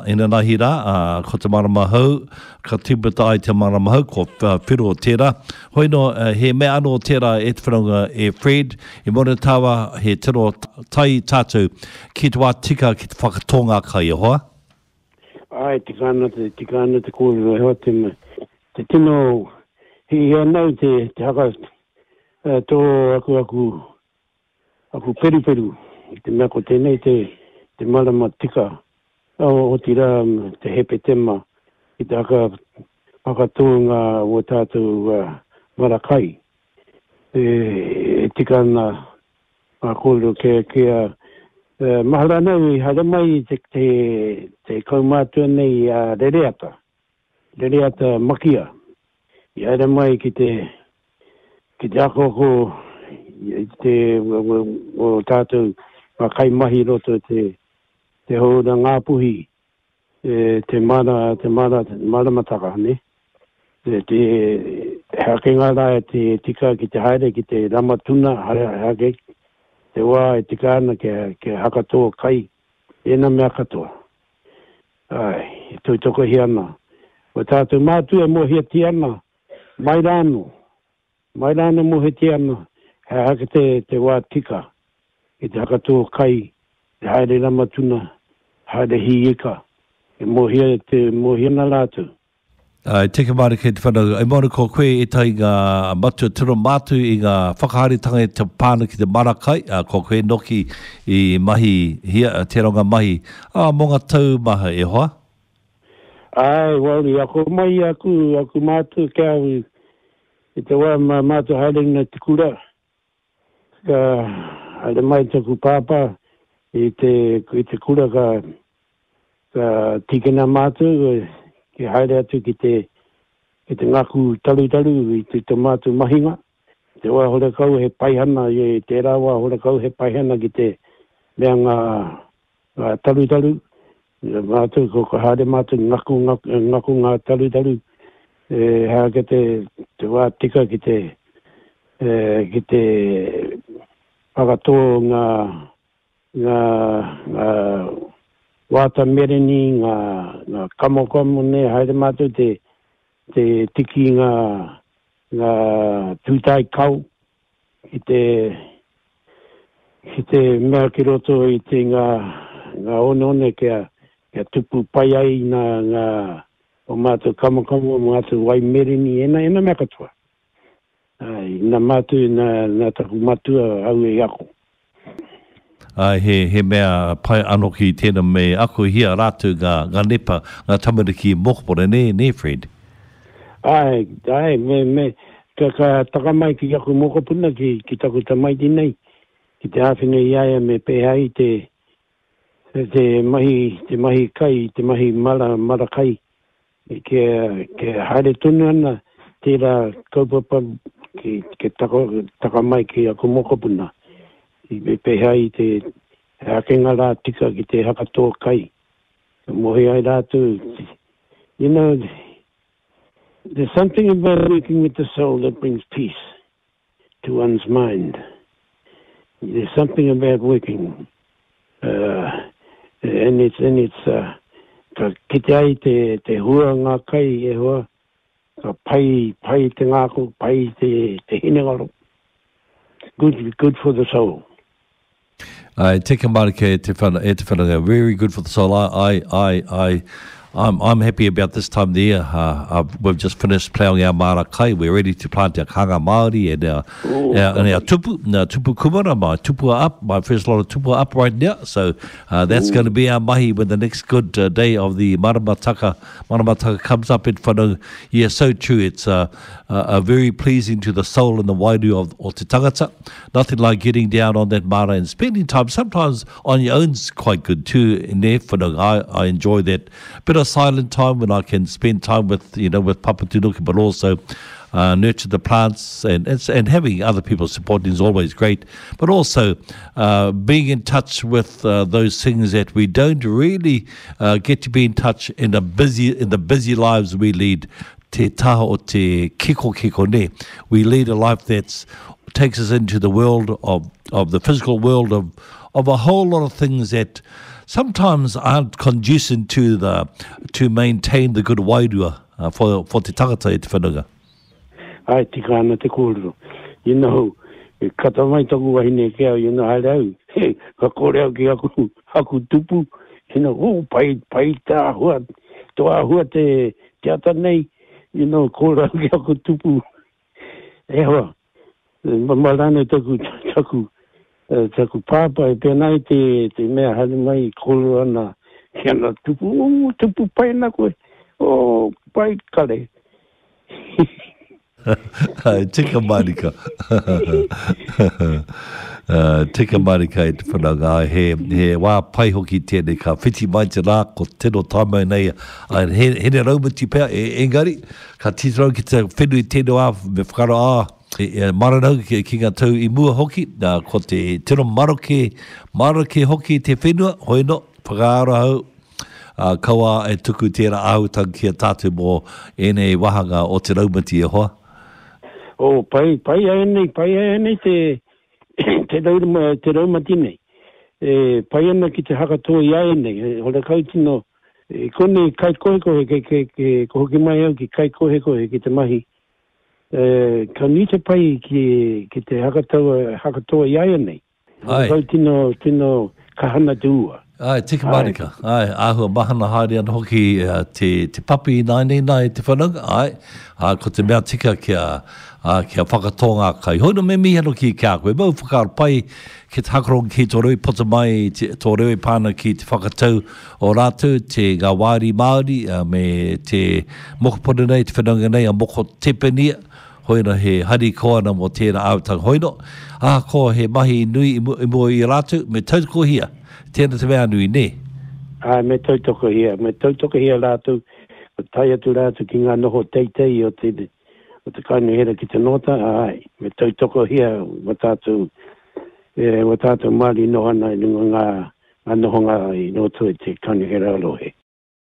ina nahi rā, ko te marama hau, ka tibata ai te marama hau, ko whiro o tērā. Hoi no, he mea anō o tērā e te whanonga e Fred, e mora tawa he tiro tai tātou ki te wā tika ki te whakatonga kai e hoa. Ai, tika ana te kōrero e hoa te tino, he anau te haka tō aku peru, te mea ko tēnei te marama tika, o tira te hepe tema, i te whakatonga o tātou marakai. E tika ana kōrero kia mahara nau I hara mai te kaumātua nei rereata makia. I hara mai ki te akoko o tātou kai mahi roto te hōra ngāpuhi te maramataka ne. Te hake ngara te tika ki te haere ki te ramatuna hake te wā e tika ana ke hakatoa kai ena mea katoa. Ai, tui toko hi ana. O tātou mātua mo hia ti ana, mai rāno mo he ti ana, he hake te wā tika, i te hakatoa kai, te haere ramatuna, haere hi eka, e mo hia na rātou. Te ka mara kei te whanau, ai mora ko koe e tai ngā matua tiro mātu I ngā whakaharitanga e te pāna ki te marakai, ko koe noki I mahi, te ronga mahi, mō ngā tau maha e hoa? Ai, wali, ako mai aku mātu kia I te wā mātu haerenga te kura. Ka haere mai taku pāpā I te kura ka tikena mātu, ki haere atu ki te ngaku talu I te tomātu mahinga. Te wā hora kau he paihana, I te rāwā hora kau he paihana ki te mea ngā talu. Mātu ko haere mātu ngaku ngā talu. Hea ke te wā tika ki te whakatō ngā wātamereni, ngā kamokomo ne, haere mātou te tiki ngā tūtai kau, I te mea ki roto I te ngā one kia tupu pai ai ngā o mātou kamokomo, mātou waimereni, ena mea katoa. Nā mātou, nā taku matua au e ako. He mea pai anō ki tēnā me ako hia rātou ngā nepa, ngā tamariki mokopore ne Fred? Ai, me ka taka mai ki ako mokopuna ki taku tamaiti nei, ki te hawhinga iaia me pehai te mahi kai, te mahi mara kai, ke haere tonu ana tērā kaupapa ke taka mai ki ako mokopuna. I pehai te hakenga rā tika ki te hakatoa kai. Mohi ai rātou. You know, there's something about working with the soul that brings peace to one's mind. There's something about working. And it's ka kite ai te hua ngā kai e hoa. Ka pai te ngāko, pai te hinengaro. Good for the soul. Te ka marike e te whananga, very good for the soul. I'm happy about this time of the year. We've just finished ploughing our marakai. We're ready to plant our kanga Māori and our tupu. Tupu kumara, my tupu are up. My first lot of tupu are up right now. So that's going to be our mahi when the next good day of the maramataka comes up in whanau. Yeah, so true. It's very pleasing to the soul and the wairu of te tangata. Nothing like getting down on that mara and spending time. Sometimes on your own is quite good too. In there, whanau, I enjoy that bit of silent time when I can spend time with Papa Tunuki, but also nurture the plants and having other people supporting is always great. But also being in touch with those things that we don't really get to be in touch in the busy lives we lead. Te taha o te kiko ne. We lead a life that takes us into the world of the physical world of a whole lot of things that sometimes aren't conducive to maintain the good wairua for te tangata e te whananga. Ai, tika ana te kōrero. You know, kata mai toku wahine kea, you know, hai rau. Ka kore au ki aku tupu. You know, pai tā hua, toa hua te ata nei. You know, kore au ki aku tupu. E hoa, marane taku pāpa e pēnei te mea hali mai kore ana. Ki ana tupu pai na koe. O, pai kare. Tika marika. Tika marika e te whananga. He wā pai hoki tēnei ka whiti mai te rā ko teno tāmau nei. He ne raumati pēr engari. Ka titrau ki te whenui tēnei wā me whakaro maranau ki ngā tau i mua hoki. Ko te tino maroke hoki te whenua. Hoi no, whakaaro hau. Kaua e tuku tēra ahutang ki a tātou mō enei wahanga o te raumati e hoa. O, pai ai nei te raumati nei. Pai ana ki te hakatua i ai nei. Hora kau tino, kone kai kohe ko hoki mai au ki kai kohe ki te mahi. Ka ni te pai ki te hakatua i ai nei. Hora kau tino kahana te ua. Ai, tika marika. Ai, ahua mahana haere ana hoki te papi nai te whananga. Ai, ko te mea tika kia whakatonga kai. Hoina me mihi ano ki kia koe. Mau whakaaro pai ki te hakarong ki tō roi pota mai, tō roi pāna ki te whakatau o rātou, te ngā wāri Māori, me te mokopona nei, te whananga nei, a moko tepenia. Hoina he hari koana mo tēra autang hoino. Ko he mahi nui i mua i rātou, me tautoko hia. Tēnā te mea nui, ne? Me tautoko hia rātou. Tai atu rātou ki ngā noho teitei o te kainihera ki te nota. Me tautoko hia wa tātou Māori nohana i ngā noho ngā i noto i te kainihera alohe.